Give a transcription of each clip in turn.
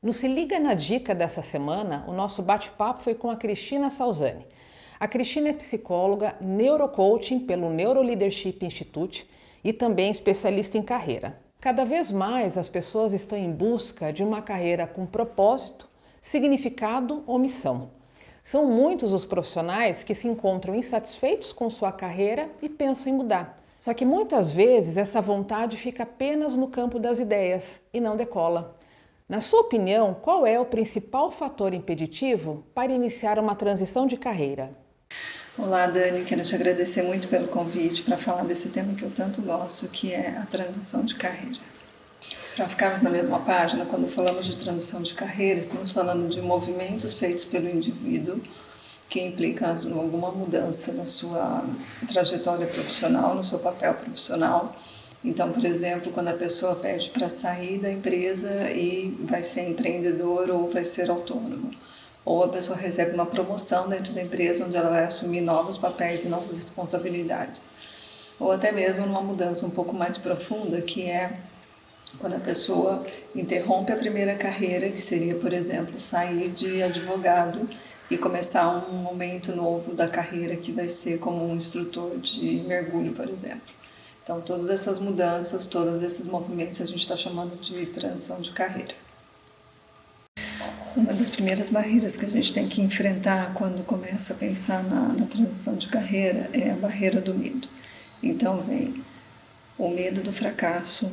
No Se Liga na Dica dessa semana, o nosso bate-papo foi com a Cristina Salzani. A Cristina é psicóloga, neurocoaching pelo Neuroleadership Institute e também especialista em carreira. Cada vez mais as pessoas estão em busca de uma carreira com propósito, significado ou missão. São muitos os profissionais que se encontram insatisfeitos com sua carreira e pensam em mudar. Só que muitas vezes essa vontade fica apenas no campo das ideias e não decola. Na sua opinião, qual é o principal fator impeditivo para iniciar uma transição de carreira? Olá, Dani, quero te agradecer muito pelo convite para falar desse tema que eu tanto gosto, que é a transição de carreira. Para ficarmos na mesma página, quando falamos de transição de carreira, estamos falando de movimentos feitos pelo indivíduo que implicam alguma mudança na sua trajetória profissional, no seu papel profissional. Então, por exemplo, quando a pessoa pede para sair da empresa e vai ser empreendedor ou vai ser autônomo, ou a pessoa recebe uma promoção dentro da empresa onde ela vai assumir novos papéis e novas responsabilidades, ou até mesmo numa mudança um pouco mais profunda, que é quando a pessoa interrompe a primeira carreira, que seria, por exemplo, sair de advogado e começar um momento novo da carreira que vai ser como um instrutor de mergulho, por exemplo. Então, todas essas mudanças, todos esses movimentos a gente está chamando de transição de carreira. Uma das primeiras barreiras que a gente tem que enfrentar quando começa a pensar na transição de carreira é a barreira do medo. Então, vem o medo do fracasso,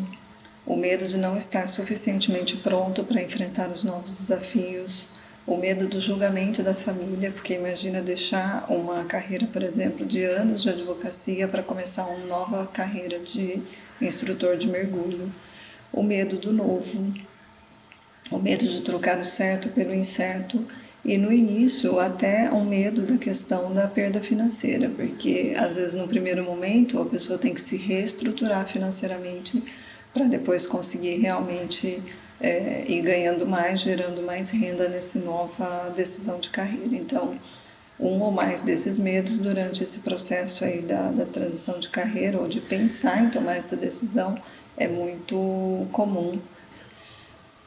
o medo de não estar suficientemente pronto para enfrentar os novos desafios, o medo do julgamento da família, porque imagina deixar uma carreira, por exemplo, de anos de advocacia para começar uma nova carreira de instrutor de mergulho, o medo do novo, o medo de trocar o certo pelo incerto e no início até um medo da questão da perda financeira, porque às vezes no primeiro momento a pessoa tem que se reestruturar financeiramente para depois conseguir realmente ir ganhando mais, gerando mais renda nessa nova decisão de carreira. Então, um ou mais desses medos durante esse processo aí da transição de carreira ou de pensar em tomar essa decisão é muito comum.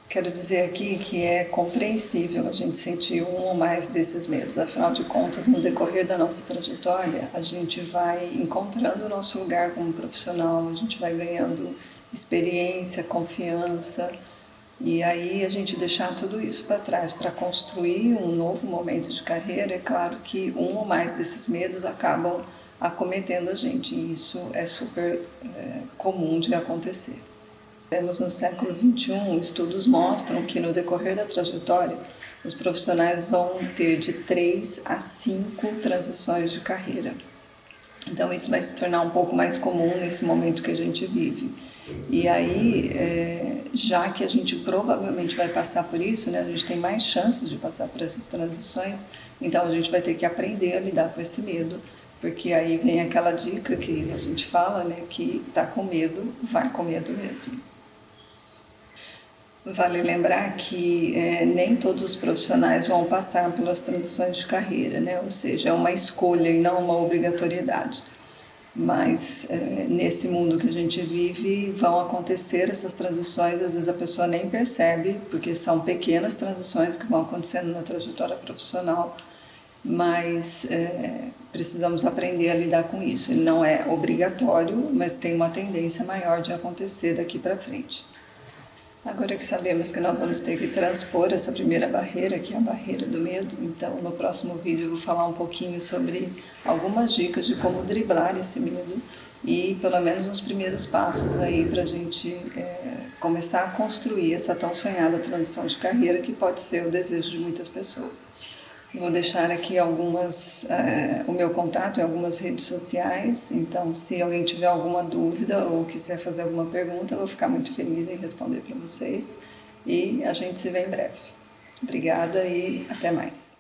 Quero dizer aqui que é compreensível a gente sentir um ou mais desses medos. Afinal de contas, no decorrer da nossa trajetória, a gente vai encontrando o nosso lugar como profissional, a gente vai ganhando experiência, confiança, e aí a gente deixar tudo isso para trás para construir um novo momento de carreira, é claro que um ou mais desses medos acabam acometendo a gente, e isso é super comum de acontecer. Vemos no século XXI, estudos mostram que no decorrer da trajetória, os profissionais vão ter de 3 a 5 transições de carreira. Então isso vai se tornar um pouco mais comum nesse momento que a gente vive. E aí, já que a gente provavelmente vai passar por isso, né, a gente tem mais chances de passar por essas transições, então a gente vai ter que aprender a lidar com esse medo, porque aí vem aquela dica que a gente fala, né, que tá com medo, vai com medo mesmo. Vale lembrar que nem todos os profissionais vão passar pelas transições de carreira, né? Ou seja, é uma escolha e não uma obrigatoriedade. Mas nesse mundo que a gente vive vão acontecer essas transições, às vezes a pessoa nem percebe, porque são pequenas transições que vão acontecendo na trajetória profissional, mas precisamos aprender a lidar com isso. Ele não é obrigatório, mas tem uma tendência maior de acontecer daqui para frente. Agora que sabemos que nós vamos ter que transpor essa primeira barreira, que é a barreira do medo, então no próximo vídeo eu vou falar um pouquinho sobre algumas dicas de como driblar esse medo e pelo menos uns primeiros passos aí para a gente começar a construir essa tão sonhada transição de carreira que pode ser o desejo de muitas pessoas. Vou deixar aqui o meu contato em algumas redes sociais, então se alguém tiver alguma dúvida ou quiser fazer alguma pergunta, eu vou ficar muito feliz em responder para vocês e a gente se vê em breve. Obrigada e até mais.